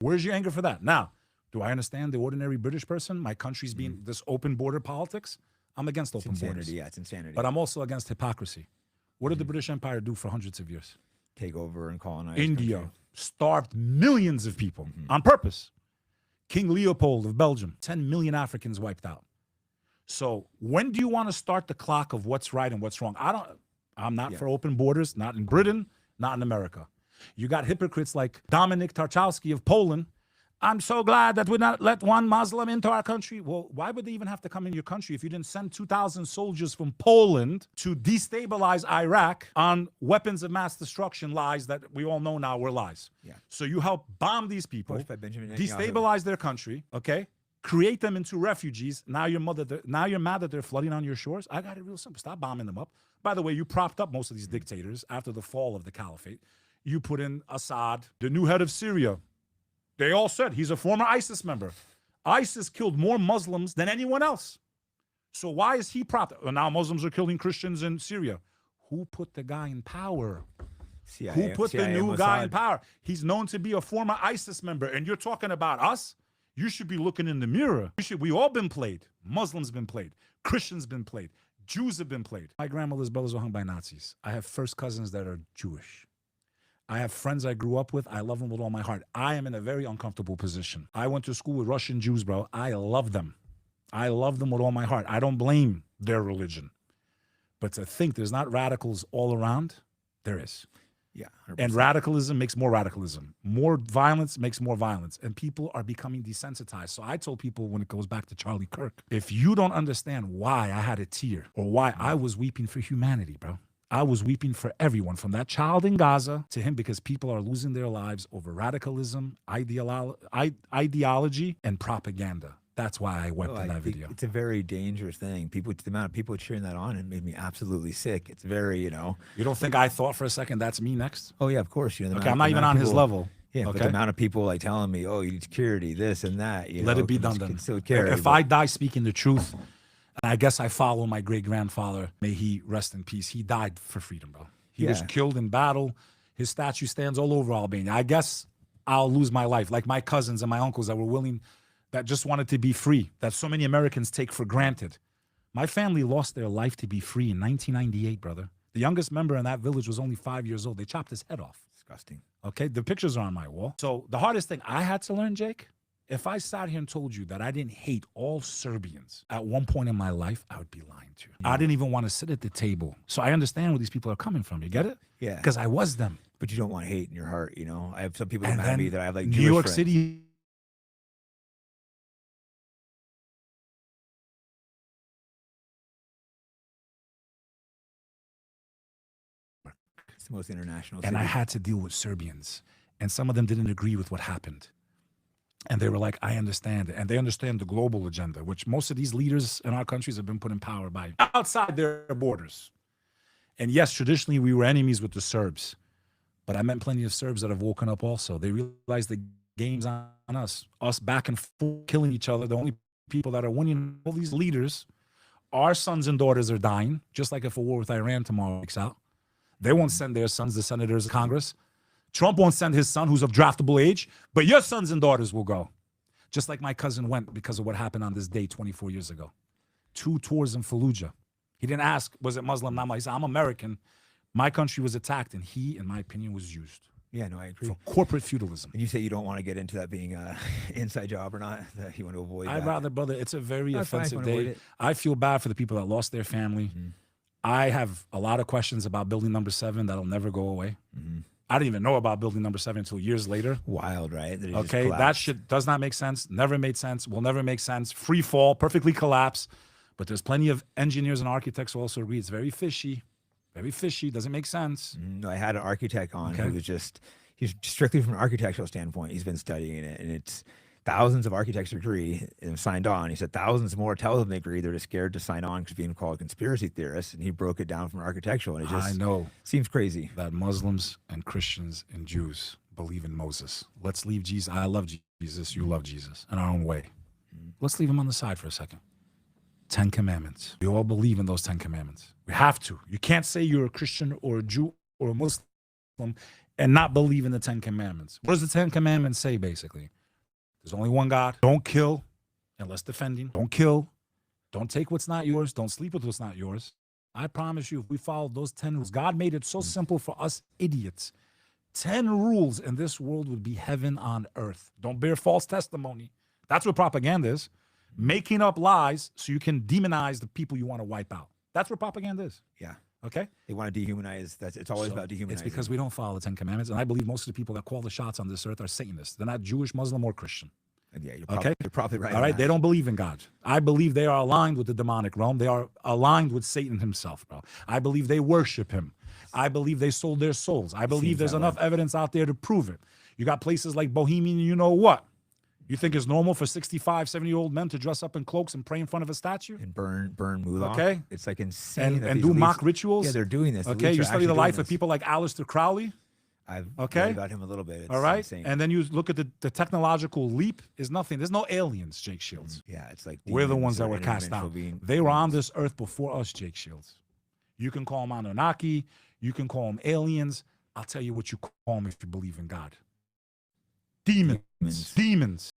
Where's your anger for that? Now, do I understand the ordinary British person? My country's being this open border politics. I'm against open borders. Yeah, it's insanity. But I'm also against hypocrisy. What did the British Empire do for hundreds of years? Take over and colonize India country. starved millions of people on purpose. King Leopold of Belgium, 10 million Africans wiped out. So when do you want to start the clock of what's right and what's wrong? I'm not for open borders, not in Britain, not in America. You got hypocrites like Dominic Tarczewski of Poland. I'm so glad that we not let one Muslim into our country. Well, why would they even have to come in your country if you didn't send 2,000 soldiers from Poland to destabilize Iraq on weapons of mass destruction lies that we all know now were lies? Yeah. So you help bomb these people, destabilize their country, okay? Create them into refugees. Now you're mad that they're flooding on your shores. I got it real simple. Stop bombing them up. By the way, you propped up most of these dictators after the fall of the caliphate. You put in Assad, the new head of Syria. They all said he's a former ISIS member. ISIS killed more Muslims than anyone else. So why is he propped? Well, now Muslims are killing Christians in Syria. Who put the guy in power? CIA, Who put CIA, the new Mossad. guy in power? He's known to be a former ISIS member, and you're talking about us? You should be looking in the mirror. We all been played. Muslims been played. Christians been played. Jews have been played. My grandmother's brothers were hung by Nazis. I have first cousins that are Jewish. I have friends I grew up with. I love them with all my heart. I am in a very uncomfortable position. I went to school with Russian Jews, bro. I love them. I love them with all my heart. I don't blame their religion. But to think there's not radicals all around, there is. Yeah. 100%. And radicalism makes more radicalism. More violence makes more violence. And people are becoming desensitized. So I told people when it goes back to Charlie Kirk, if you don't understand why I had a tear or why I was weeping for humanity, bro, I was weeping for everyone, from that child in Gaza to him, because people are losing their lives over radicalism, ideology, and propaganda. That's why I wept in that video. It's a very dangerous thing. The amount of people cheering that on, it made me absolutely sick. It's very, You don't think I thought for a second that's me next? Oh, yeah, of course. Okay, I'm not even on his level. Yeah, okay? But the amount of people like telling me, oh, you need security, this and that. Let it be done then. If I die speaking the truth, and I guess I follow my great-grandfather, may he rest in peace. He died for freedom, bro. He was killed in battle. His statue stands all over Albania. I guess I'll lose my life, like my cousins and my uncles that were willing, that just wanted to be free, that so many Americans take for granted. My family lost their life to be free in 1998, brother. The youngest member in that village was only 5 years old. They chopped his head off. Disgusting. Okay, the pictures are on my wall. So the hardest thing I had to learn, Jake, if I sat here and told you that I didn't hate all Serbians at one point in my life, I would be lying to you. I didn't even want to sit at the table. So I understand where these people are coming from. You get it? Yeah. Because I was them. But you don't want hate in your heart, I have some people that mad at me that I have like New Jewish York friends. City. It's the most international And city. I had to deal with Serbians. And some of them didn't agree with what happened. And they were like, I understand it. And they understand the global agenda, which most of these leaders in our countries have been put in power by outside their borders. And yes, traditionally we were enemies with the Serbs. But I met plenty of Serbs that have woken up also. They realized the game's on us back and forth, killing each other. The only people that are winning, all these leaders, our sons and daughters are dying, just like if a war with Iran tomorrow breaks out. They won't send their sons, the senators of Congress. Trump won't send his son, who's of draftable age, but your sons and daughters will go. Just like my cousin went because of what happened on this day 24 years ago. 2 tours in Fallujah. He didn't ask, was it Muslim, not Muslim? He said, I'm American. My country was attacked, and he, in my opinion, was used. Yeah, no, I agree. For corporate feudalism. And you say you don't want to get into that being an inside job or not, that you want to avoid I'd that. rather, brother, it's a very offensive avoid day. it. I feel bad for the people that lost their family. I have a lot of questions about building number 7 that'll never go away. I didn't even know about building number 7 until years later. Wild, right? That it just Okay, that collapsed. shit does not make sense, never made sense, will never make sense. Free fall, perfectly collapse. But there's plenty of engineers and architects who also agree it's very fishy, doesn't make sense. No, I had an architect on Okay. who was he's strictly from an architectural standpoint. He's been studying it, and it's thousands of architects agree and signed on. He said thousands more tell them they agree. They're just scared to sign on because being called conspiracy theorists. And he broke it down from architectural, and it just I know seems crazy. that Muslims and Christians and Jews believe in Moses. Let's leave Jesus. I love Jesus. You love Jesus in our own way. Let's leave him on the side for a second. 10 commandments. We all believe in those 10 commandments. We have to. You can't say you're a Christian or a Jew or a Muslim and not believe in the 10 Commandments. What does the 10 Commandments say, basically? There's only one God. Don't kill unless defending. Don't kill. Don't take what's not yours. Don't sleep with what's not yours. I promise you, if we followed those 10 rules, God made it so simple for us idiots. 10 rules in this world would be heaven on earth. Don't bear false testimony. That's what propaganda is. Making up lies so you can demonize the people you want to wipe out. That's what propaganda is. Yeah. Okay? They want to dehumanize. It's always about dehumanizing. It's because we don't follow the 10 Commandments. And I believe most of the people that call the shots on this earth are Satanists. They're not Jewish, Muslim, or Christian. And yeah, you're probably right. All right? They don't believe in God. I believe they are aligned with the demonic realm. They are aligned with Satan himself, bro. I believe they worship him. I believe they sold their souls. I believe there's enough evidence out there to prove it. You got places like Bohemian, you know what? You think it's normal for 65, 70-year-old men to dress up in cloaks and pray in front of a statue? And burn moolah. Okay. It's like insane. And do mock rituals? Yeah, they're doing this. Okay, you study the life of people like Aleister Crowley? I've read about him a little bit. It's all right. Insane. And then you look at the technological leap is nothing. There's no aliens, Jake Shields. Yeah, it's like we're the ones that were cast out. They were on this earth before us, Jake Shields. You can call them Anunnaki. You can call them aliens. I'll tell you what you call them if you believe in God. Demons. Demons.